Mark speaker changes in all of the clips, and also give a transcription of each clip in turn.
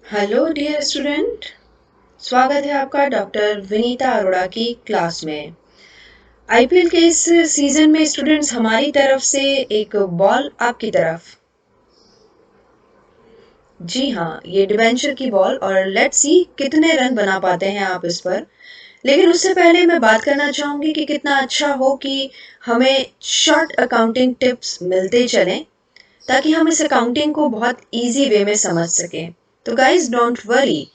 Speaker 1: Hello dear student. स्वागत है आपका डॉक्टर विनीता अरोड़ा की क्लास में। आईपीएल के इस सीजन में स्टूडेंट्स हमारी तरफ से एक बॉल आपकी तरफ। जी हाँ, ये डिवेंचर की बॉल और लेट्स सी कितने रन बना पाते हैं आप इस पर। लेकिन उससे पहले मैं बात करना चाहूंगी कि कितना अच्छा हो कि हमें शॉर्ट अकाउंटिंग टिप्स मिलते चलें ताकि हम इस अकाउंटिंग को बहुत इजी वे में समझ सकें। तो गाइज डोंट वरी,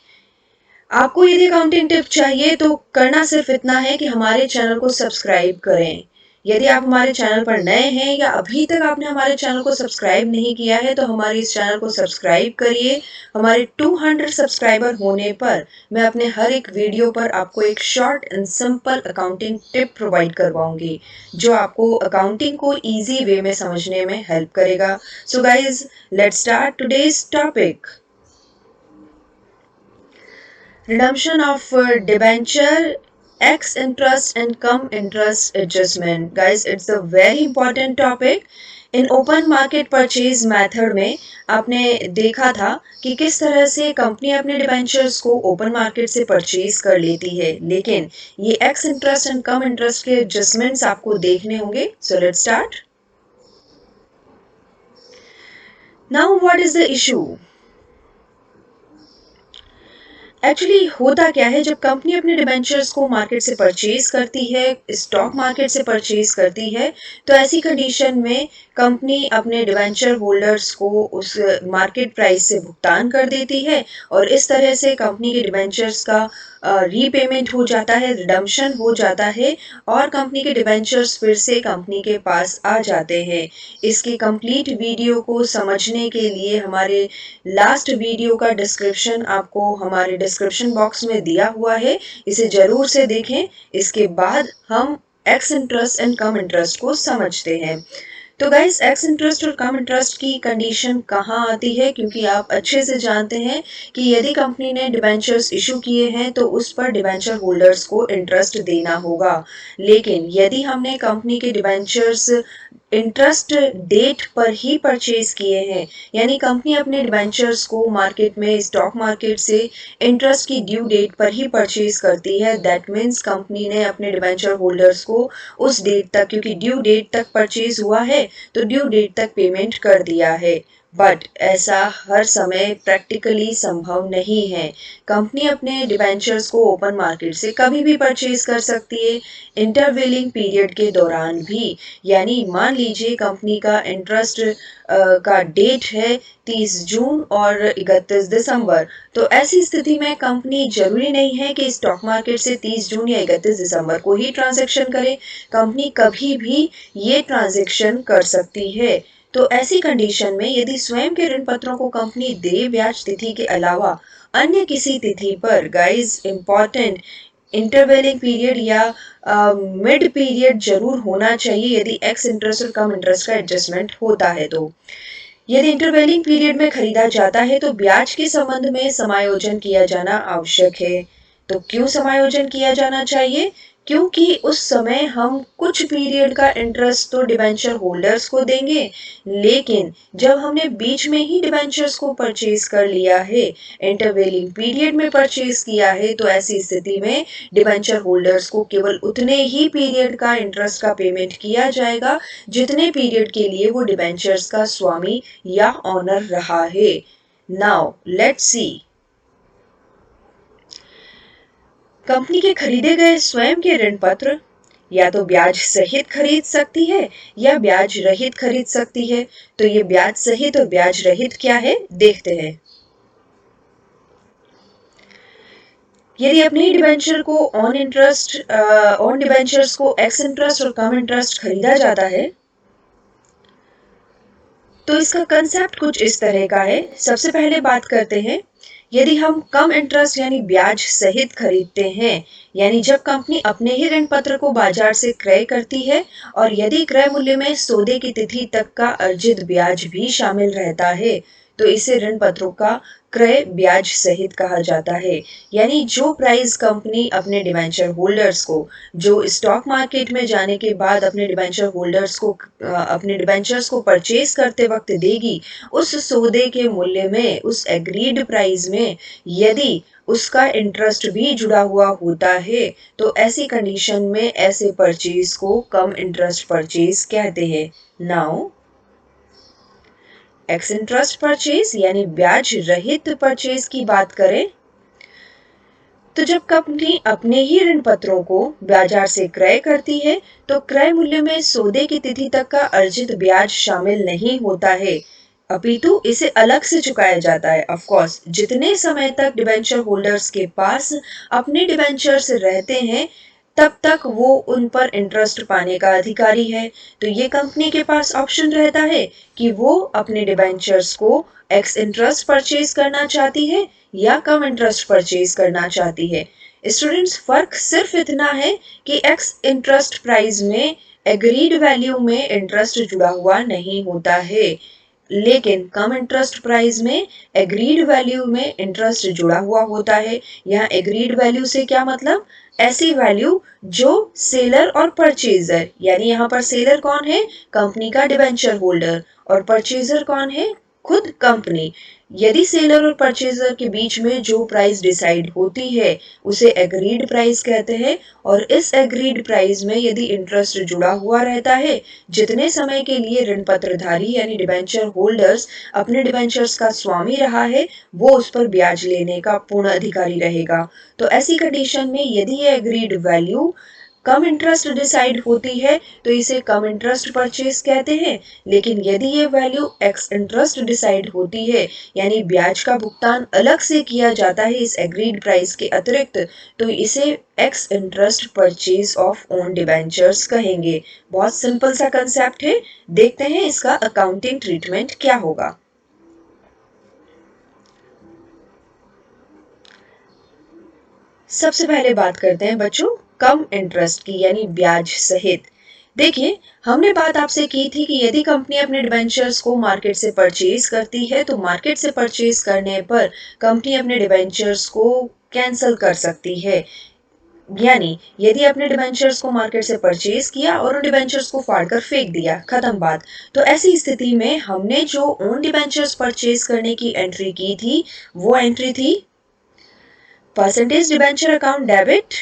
Speaker 1: आपको यदि अकाउंटिंग टिप चाहिए तो करना सिर्फ इतना है कि हमारे चैनल को सब्सक्राइब करें। यदि आप हमारे चैनल पर नए हैं या अभी तक आपने हमारे चैनल को सब्सक्राइब नहीं किया है तो हमारे इस चैनल को सब्सक्राइब करिए। हमारे 200 सब्सक्राइबर होने पर मैं अपने हर एक वीडियो पर आपको एक short and simple accounting tip provide करवाऊंगी जो आपको अकाउंटिंग को इजी वे में समझने में हेल्प करेगा। So guys, let's start today's topic. Redemption of debenture, ex interest and come interest adjustment. Guys, it's a very important topic. In open market purchase method में आपने देखा था कि किस तरह से कंपनी अपने डिबेंचर्स को ओपन मार्केट से परचेज कर लेती है, लेकिन ये x interest and come interest के एडजस्टमेंट्स आपको देखने होंगे। So let's start. Now what is the issue? Actually होता क्या है, जब कंपनी अपने डिबेंचर्स को मार्केट से परचेज करती है, स्टॉक मार्केट से परचेज करती है, तो ऐसी कंडीशन में कंपनी अपने डिबेंचर होल्डर्स को उस मार्केट प्राइस से भुगतान कर देती है और इस तरह से कंपनी के डिबेंचर्स का रीपेमेंट हो जाता है, रिडम्पशन हो जाता है और कंपनी के डिबेंचर्स फिर से कंपनी के पास आ जाते हैं। इसकी कंप्लीट वीडियो को समझने के लिए हमारे लास्ट वीडियो का डिस्क्रिप्शन आपको हमारे डिस्क्रिप्शन बॉक्स में दिया हुआ है, इसे जरूर से देखें। इसके बाद हम x interest and come interest को समझते हैं। तो गाइस, एक्स इंटरेस्ट और कम इंटरेस्ट की कंडीशन कहाँ आती है, क्योंकि आप अच्छे से जानते हैं कि यदि कंपनी ने डिबेंचर्स इशू किए हैं तो उस पर डिबेंचर होल्डर्स को इंटरेस्ट देना होगा। लेकिन यदि हमने कंपनी के डिबेंचर्स इंटरेस्ट डेट पर ही परचेज किए हैं, यानी कंपनी अपने डिबेंचर्स को मार्केट में स्टॉक मार्केट से इंटरेस्ट की ड्यू डेट पर ही परचेज करती है, दैट मीन्स कंपनी ने अपने डिबेंचर होल्डर्स को उस डेट तक, क्योंकि ड्यू डेट तक परचेज हुआ है तो ड्यू डेट तक पेमेंट कर दिया है। बट ऐसा हर समय प्रैक्टिकली संभव नहीं है। कंपनी अपने डिबेंचर्स को ओपन मार्केट से कभी भी परचेज कर सकती है, इंटरवेलिंग पीरियड के दौरान भी। यानी मान लीजिए कंपनी का इंटरेस्ट का डेट है 30 जून और 31 दिसंबर, तो ऐसी स्थिति में कंपनी जरूरी नहीं है कि स्टॉक मार्केट से 30 जून या 31 दिसंबर को ही ट्रांजैक्शन करे, कंपनी कभी भी ये ट्रांजैक्शन कर सकती है। तो ऐसी कंडीशन में यदि स्वयं के ऋण पत्रों को कंपनी देय ब्याज तिथि के अलावा अन्य किसी तिथि पर, गाइस इंपॉर्टेंट, इंटरवेलिंग पीरियड या मिड पीरियड जरूर होना चाहिए यदि एक्स इंटरेस्ट और कम इंटरेस्ट का एडजस्टमेंट होता है। तो यदि इंटरवेलिंग पीरियड में खरीदा जाता है तो ब्याज के संबंध में समायोजन किया जाना आवश्यक है। तो क्यों समायोजन किया जाना चाहिए? क्योंकि उस समय हम कुछ पीरियड का इंटरेस्ट तो डिबेंचर होल्डर्स को देंगे, लेकिन जब हमने बीच में ही डिबेंचर्स को परचेज कर लिया है, इंटरवेलिंग पीरियड में परचेज किया है, तो ऐसी स्थिति में डिबेंचर होल्डर्स को केवल उतने ही पीरियड का इंटरेस्ट का पेमेंट किया जाएगा जितने पीरियड के लिए वो डिबेंचर्स का स्वामी या ऑनर रहा है। नाउ लेट्स सी, कंपनी के खरीदे गए स्वयं के ऋण पत्र या तो ब्याज सहित खरीद सकती है या ब्याज रहित खरीद सकती है। तो ये ब्याज सहित और ब्याज रहित क्या है, देखते हैं। यदि अपने डिबेंचर को ऑन डिबेंचर्स को एक्स इंटरेस्ट और कम इंटरेस्ट खरीदा जाता है तो इसका कंसेप्ट कुछ इस तरह का है। सबसे पहले बात करते हैं, यदि हम कम इंटरेस्ट यानी ब्याज सहित खरीदते हैं, यानी जब कंपनी अपने ही ऋण पत्र को बाजार से क्रय करती है और यदि क्रय मूल्य में सौदे की तिथि तक का अर्जित ब्याज भी शामिल रहता है, तो इसे ऋण पत्रों का क्रय ब्याज सहित कहा जाता है। यानी जो प्राइस कंपनी अपने डिबेंचर होल्डर्स को, जो स्टॉक मार्केट में जाने के बाद अपने डिबेंचर होल्डर्स को अपने डिबेंचर्स को परचेज करते वक्त देगी, उस सौदे के मूल्य में, उस एग्रीड प्राइस में यदि उसका इंटरेस्ट भी जुड़ा हुआ होता है तो ऐसी कंडीशन में ऐसे परचेज को कम इंटरेस्ट परचेज कहते हैं। नाउ एक्स इंटरेस्ट परचेज यानी ब्याज रहित परचेज की बात करें तो जब कंपनी अपने ही ऋण पत्रों को बाजार से क्रय करती है तो क्रय मूल्य में सौदे की तिथि तक का अर्जित ब्याज शामिल नहीं होता है, अपितु इसे अलग से चुकाया जाता है। ऑफ कोर्स जितने समय तक डिबेंचर होल्डर्स के पास अपने डिबेंचर्स रहते हैं तब तक वो उन पर इंटरेस्ट पाने का अधिकारी है। तो ये कंपनी के पास ऑप्शन रहता है कि वो अपने डिबेंचर्स को एक्स इंटरेस्ट परचेज करना चाहती है या कम इंटरेस्ट परचेज करना चाहती है। स्टूडेंट्स, फर्क सिर्फ इतना है कि एक्स इंटरेस्ट प्राइस में एग्रीड वैल्यू में इंटरेस्ट जुड़ा हुआ नहीं होता है, लेकिन कम इंटरेस्ट प्राइस में एग्रीड वैल्यू में इंटरेस्ट जुड़ा हुआ होता है। यहाँ एग्रीड वैल्यू से क्या मतलब, ऐसी वैल्यू जो सेलर और परचेजर, यानी यहाँ पर सेलर कौन है, कंपनी का डिबेंचर होल्डर, और परचेजर कौन है, खुद कंपनी। यदि सेलर और परचेजर के बीच में जो प्राइस डिसाइड होती है उसे एग्रीड प्राइस कहते हैं, और इस एग्रीड प्राइस में यदि इंटरेस्ट जुड़ा हुआ रहता है, जितने समय के लिए ऋण पत्रधारी यानी डिबेंचर होल्डर्स अपने डिबेंचर्स का स्वामी रहा है वो उस पर ब्याज लेने का पूर्ण अधिकारी रहेगा। तो ऐसी कंडीशन में यदि ये एग्रीड वैल्यू कम इंटरेस्ट डिसाइड होती है तो इसे कम इंटरेस्ट परचेज कहते हैं, लेकिन यदि ये वैल्यू एक्स इंटरेस्ट डिसाइड होती है यानी ब्याज का भुगतान अलग से किया जाता है इस एग्रीड प्राइस के अतिरिक्त, तो इसे x interest purchase of own debentures कहेंगे। बहुत सिंपल सा कंसेप्ट है, देखते हैं इसका अकाउंटिंग ट्रीटमेंट क्या होगा। सबसे पहले बात करते हैं बच्चों कम इंटरेस्ट की यानी ब्याज सहित। देखिए, हमने बात आपसे की थी कि यदि कंपनी अपने डिबेंचर्स को मार्केट से परचेज करती है तो मार्केट से परचेज करने पर कंपनी अपने डिबेंचर्स को कैंसिल कर सकती है। यानी यदि अपने डिबेंचर्स को मार्केट से परचेज किया और उन डिबेंचर्स को फाड़ कर फेंक दिया, खत्म बात। तो ऐसी स्थिति में हमने जो ओन डिबेंचर्स परचेज करने की एंट्री की थी वो एंट्री थी percentage debenture account debit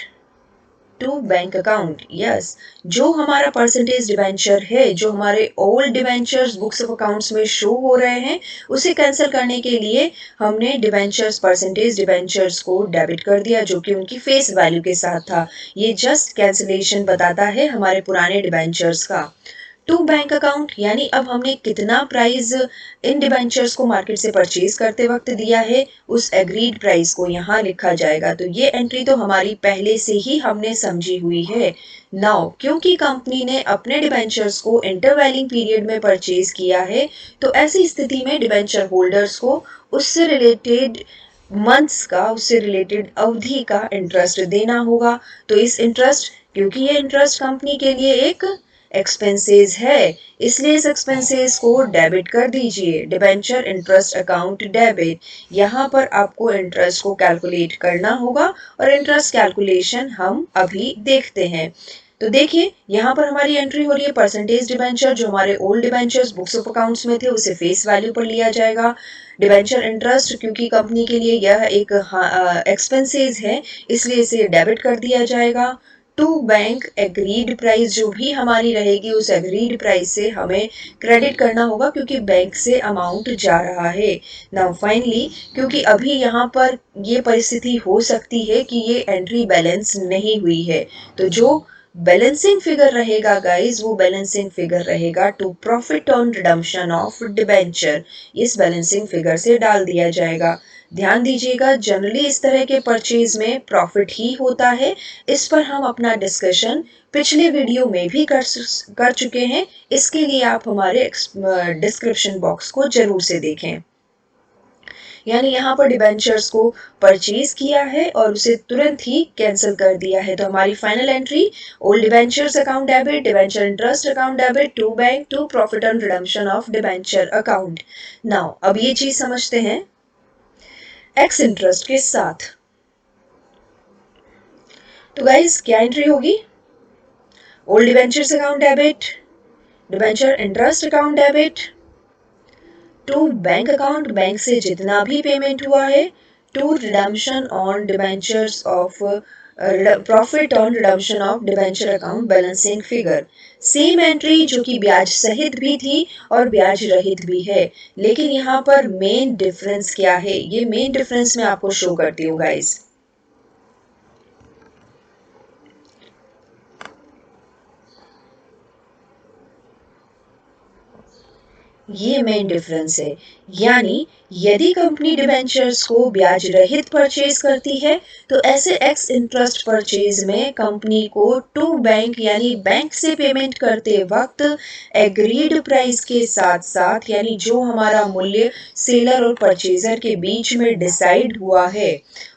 Speaker 1: to bank account. Yes, जो हमारा परसेंटेज डिबेंचर है, जो हमारे old debentures books of accounts में शो हो रहे हैं, उसे कैंसिल करने के लिए हमने डिबेंचर्स परसेंटेज डिबेंचर्स को डेबिट कर दिया जो कि उनकी फेस वैल्यू के साथ था। ये जस्ट कैंसिलेशन बताता है हमारे पुराने डिबेंचर्स का। टू बैंक अकाउंट यानी अब हमने कितना प्राइस इन डिबेंचर्स को मार्केट से परचेज करते वक्त दिया है उस एग्रीड प्राइस को यहाँ लिखा जाएगा। तो ये एंट्री तो हमारी पहले से ही हमने समझी हुई है। नाउ क्योंकि कंपनी ने अपने डिबेंचर्स को इंटरवैलिंग पीरियड में परचेज किया है तो ऐसी स्थिति में डिबेंचर होल्डर्स को उससे रिलेटेड मंथ्स का, उससे रिलेटेड अवधि का इंटरेस्ट देना होगा। तो इस इंटरेस्ट, क्योंकि ये इंटरेस्ट कंपनी के लिए एक एक्सपेंसेस है, इसलिए इस एक्सपेंसेस को डेबिट कर दीजिए, डिबेंचर इंटरेस्ट अकाउंट डेबिट। यहाँ पर आपको इंटरेस्ट को कैलकुलेट करना होगा और इंटरेस्ट कैलकुलेशन हम अभी देखते हैं। तो देखिए, यहाँ पर हमारी एंट्री हो रही है परसेंटेज डिबेंचर, जो हमारे old debentures books of accounts में थे उसे फेस वैल्यू पर लिया जाएगा। डिबेंचर इंटरेस्ट क्योंकि कंपनी के लिए यह एक एक्सपेंसेस है इसलिए इसे डेबिट कर दिया जाएगा। टू बैंक एग्रीड प्राइस जो भी हमारी रहेगी उस एग्रीड प्राइस से हमें क्रेडिट करना होगा क्योंकि बैंक से अमाउंट जा रहा है। नाउ फाइनली, क्योंकि अभी यहाँ पर ये परिस्थिति हो सकती है कि ये एंट्री बैलेंस नहीं हुई है, तो जो बैलेंसिंग फिगर रहेगा गाइस वो बैलेंसिंग फिगर रहेगा to profit on redemption of debenture. इस बैलेंसिंग फिगर से डाल दिया जाएगा। ध्यान दीजिएगा, जनरली इस तरह के परचेज में प्रॉफिट ही होता है। इस पर हम अपना डिस्कशन पिछले वीडियो में भी कर चुके हैं, इसके लिए आप हमारे डिस्क्रिप्शन बॉक्स को जरूर से देखें। यानी यहाँ पर डिबेंचर्स को परचेज किया है और उसे तुरंत ही कैंसिल कर दिया है। तो हमारी final entry old debentures account debit, debenture interest account debit to bank to profit on redemption of debenture account. Now अब ये चीज समझते हैं एक्स इंटरेस्ट के साथ। तो गाइस क्या एंट्री होगी? Old debentures account debit, debenture interest account debit, to bank account, bank से जितना भी पेमेंट हुआ है, to redemption on debentures of profit on redemption of debenture account balancing figure. Same entry जो कि ब्याज सहित भी थी और ब्याज रहित भी है, लेकिन यहाँ पर मेन डिफरेंस क्या है, ये मेन डिफरेंस मैं आपको शो करती हूँ गाइस। ये मेन डिफरेंस है। यानी यदि कंपनी डिबेंचर्स को ब्याज रहित परचेज करती है तो ऐसे एक्स इंटरेस्ट परचेज में कंपनी को टू बैंक यानी बैंक से पेमेंट करते वक्त एग्रीड प्राइस के साथ साथ यानी जो हमारा मूल्य सेलर और परचेजर के बीच में डिसाइड हुआ है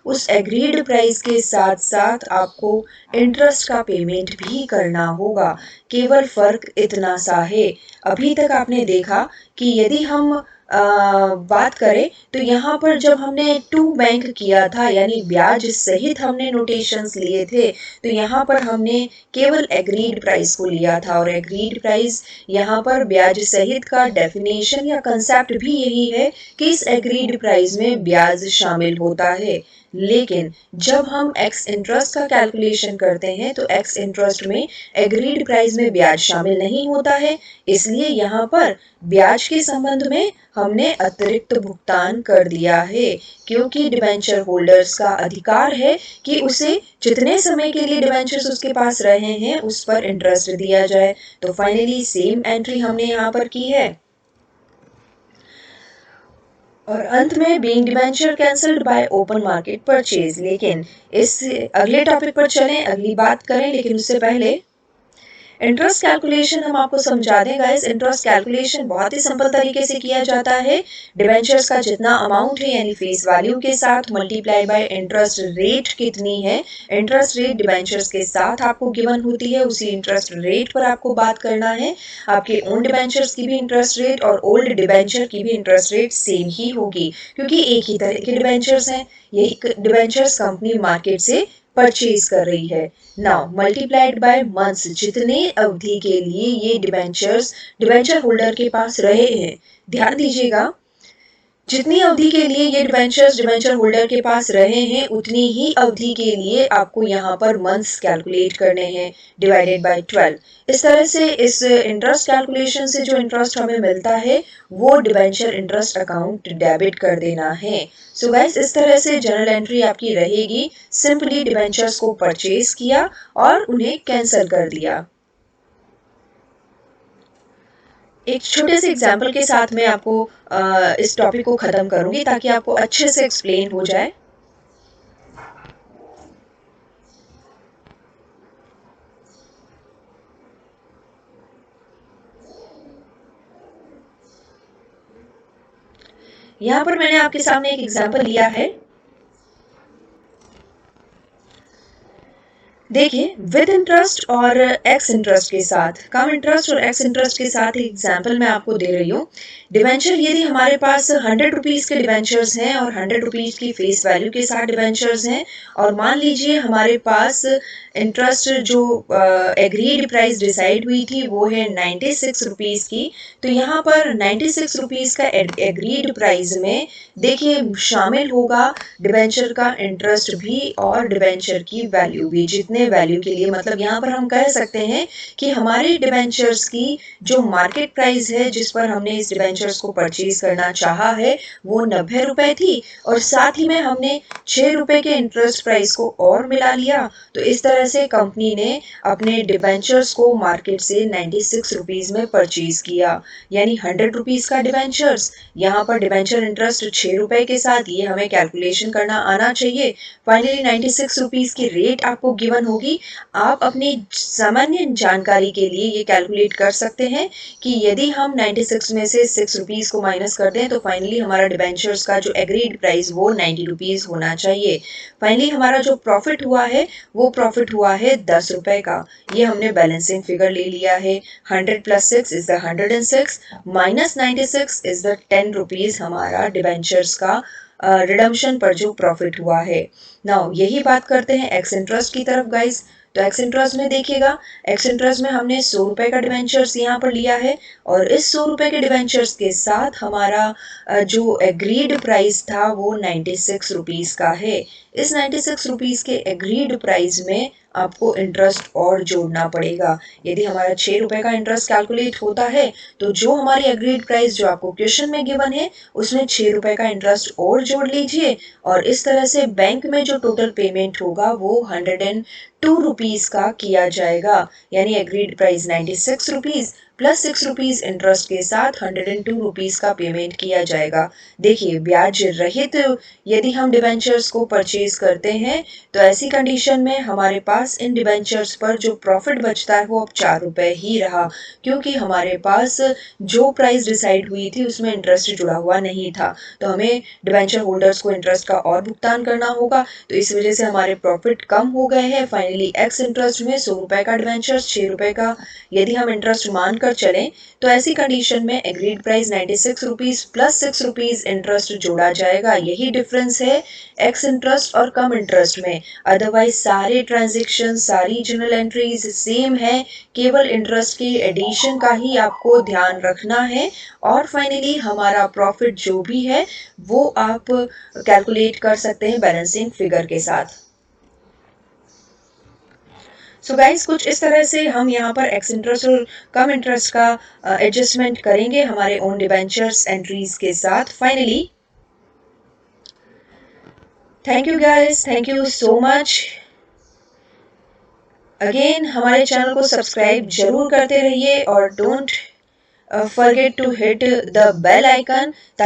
Speaker 1: उस एग्रीड प्राइस के साथ साथ आपको इंटरेस्ट का पेमेंट भी करना होगा। केवल फर्क इतना सा है। अभी तक आपने देखा कि यदि हम बात करें तो यहाँ पर जब हमने टू बैंक किया था यानी ब्याज सहित हमने नोटेशंस लिए थे तो यहाँ पर हमने केवल एग्रीड प्राइस को लिया था और एग्रीड प्राइस यहाँ पर ब्याज सहित का डेफिनेशन या कंसेप्ट भी यही है कि इस एग्रीड प्राइस में ब्याज शामिल होता है। लेकिन जब हम एक्स इंटरेस्ट का कैलकुलेशन करते हैं तो एक्स इंटरेस्ट में एग्रीड प्राइस में ब्याज शामिल नहीं होता है, इसलिए यहाँ पर ब्याज के संबंध में हमने अतिरिक्त भुगतान कर दिया है क्योंकि डिबेंचर होल्डर्स का अधिकार है कि उसे जितने समय के लिए डिबेंचर्स उसके पास रहे हैं उस पर इंटरेस्ट दिया जाए। तो फाइनली सेम एंट्री हमने यहाँ पर की है। और अंत में being debenture cancelled by open market purchase. लेकिन इस अगले टॉपिक पर चलें, अगली बात करें, लेकिन उससे पहले इंटरेस्ट कैलकुलेशन हम आपको समझा दें गाइस। इंटरेस्ट कैलकुलेशन बहुत ही सिंपल तरीके से किया जाता है। डिबेंचर्स का जितना अमाउंट है यानी फेस वैल्यू के साथ मल्टीप्लाई बाय इंटरेस्ट रेट कितनी है, इंटरेस्ट रेट डिबेंचर्स के साथ आपको गिवन होती है, उसी इंटरेस्ट रेट पर आपको बात करना है। आपके ओन डिबेंचर्स की भी इंटरेस्ट रेट और ओल्ड डिबेंचर की भी इंटरेस्ट रेट सेम ही होगी क्योंकि एक ही तरह के डिबेंचर्स हैं। यही डिबेंचर्स कंपनी मार्केट से परचेज कर रही है। नाउ मल्टीप्लाइड बाय मंथ्स, जितने अवधि के लिए ये डिबेंचर होल्डर के पास रहे हैं, ध्यान दीजिएगा, जितनी अवधि के लिए ये डिबेंचर होल्डर के पास रहे हैं उतनी ही अवधि के लिए आपको यहाँ पर मंथ्स कैलकुलेट करने हैं डिवाइडेड बाय 12। इस तरह से इस इंटरेस्ट कैलकुलेशन से जो इंटरेस्ट हमें मिलता है वो डिबेंचर इंटरेस्ट अकाउंट डेबिट कर देना है। सो गाइस इस तरह से जर्नल एंट्री आपकी रहेगी। सिंपली डिबेंचर्स को परचेज किया और उन्हें कैंसिल कर दिया। एक छोटे से एग्जाम्पल के साथ मैं आपको इस टॉपिक को ख़त्म करूंगी ताकि आपको अच्छे से एक्सप्लेन हो जाए। यहाँ पर मैंने आपके सामने एक एग्जाम्पल लिया है। देखिए, विद इंटरेस्ट और एक्स इंटरेस्ट के साथ, कम इंटरेस्ट और एक्स इंटरेस्ट के साथ एक एग्जाम्पल मैं आपको दे रही हूँ। डिबेंचर यदि हमारे पास 100 रुपीज़ के डिबेंचर्स हैं और 100 रुपीज़ की फेस वैल्यू के साथ डिबेंचर्स हैं और मान लीजिए हमारे पास इंटरेस्ट जो एग्रीड प्राइस डिसाइड हुई थी वो है 96 रुपीज़ की। तो यहाँ पर 96 रुपीज़ का एग्रीड प्राइस में देखिए शामिल होगा डिबेंचर का इंटरेस्ट भी और डिबेंचर की वैल्यू भी। जितने वैल्यू के लिए मतलब यहाँ पर हम कह सकते हैं कि हमारे डिबेंचर्स की जो मार्केट प्राइस है जिस पर हमने इस डिबेंचर्स को परचेज करना चाहा है वो 90 रुपए थी और साथ ही में हमने 6 रुपए के इंटरेस्ट प्राइस को और मिला लिया। तो इस तरह से कंपनी ने अपने डिबेंचर्स को मार्केट से 96 रुपीज़ में परचेज किया। यानी 100 रुपीज़ का डिबेंचर्स, यहाँ पर डिबेंचर इंटरेस्ट 6 रुपए के साथ, ये हमें कैलकुलेशन करना आना चाहिए। फाइनली 96 रुपीज़ की रेट आपको गिवन होगी। आप अपनी सामान्य जानकारी के लिए ये कैलकुलेट कर सकते हैं कि यदि हम 96 में से 6 रुपीज़ को माइनस कर दें तो फाइनली हमारा डिबेंचर्स का जो एग्रीड प्राइस वो 90 रुपीज़ होना चाहिए। फाइनली हमारा जो प्रॉफिट हुआ है वो प्रॉफिट हुआ है 10 रुपए का। ये हमने बैलेंसिंग फिगर ले लिया है। 100 plus 6 is the 106 minus 96 is the 10 rupees हमारा डिबेंचर्स का रिडम्पशन पर जो प्रॉफिट हुआ है। नाउ यही बात करते हैं एक्स इंटरेस्ट की तरफ गाइस। तो एक्स इंटरेस्ट में देखिएगा, एक्स इंटरेस्ट में हमने 100 रुपए का डिवेंचर्स यहाँ पर लिया है और इस 100 रुपए के डिवेंचर्स के साथ हमारा जो एग्रीड प्राइस था वो 96 रुपीज़ का है। इस 96 रुपीज़ के एग्रीड प्राइस में आपको इंटरेस्ट और जोड़ना पड़ेगा। यदि हमारा 6 रुपए का इंटरेस्ट कैलकुलेट होता है तो जो हमारी एग्रीड प्राइस जो आपको क्वेश्चन में गिवन है उसमें 6 रुपए का इंटरेस्ट और जोड़ लीजिए और इस तरह से बैंक में जो टोटल पेमेंट होगा वो 102 रुपीज़ का किया जाएगा। यानी agreed price 96 rupees plus 6 rupees interest के साथ 102 रुपीज़ का पेमेंट किया जाएगा। देखिए ब्याज रहित यदि हम डिबेंचर्स को परचेज करते हैं तो ऐसी कंडीशन में हमारे पास इन डिबेंचर्स पर जो प्रॉफिट बचता है वो अब 4 रुपए ही रहा, क्योंकि हमारे पास जो प्राइस डिसाइड हुई थी उसमें इंटरेस्ट जुड़ा हुआ नहीं था। तो हमें डिबेंचर होल्डर्स को इंटरेस्ट का और भुगतान करना होगा, तो इस वजह से हमारे प्रॉफिट कम हो गए हैं। फाइनली एक्स इंटरेस्ट में 100 रुपए का डिबेंचर 6 रुपए का यदि हम इंटरेस्ट मानकर चलें तो ऐसी कंडीशन में agreed price 96 rupees plus 6 rupees interest जोड़ा जाएगा। यही डिफरेंस है एक्स इंटरेस्ट और कम इंटरेस्ट में। अदरवाइज सारे ट्रांजेक्शन सारी जर्नल एंट्रीज सेम है, केवल इंटरेस्ट के एडिशन का ही आपको ध्यान रखना है और फाइनली हमारा प्रॉफिट जो भी है वो आप कैलकुलेट कर सकते हैं बैलेंसिंग फिगर के साथ। सो गाइस कुछ इस तरह से हम यहाँ पर एक्स इंटरेस्ट और कम इंटरेस्ट का एडजस्टमेंट करेंगे हमारे ओन डिबेंचर्स एंट्रीज के साथ। Finally thank you guys, thank you so much. Again हमारे चैनल को सब्सक्राइब जरूर करते रहिए और don't forget to hit the bell icon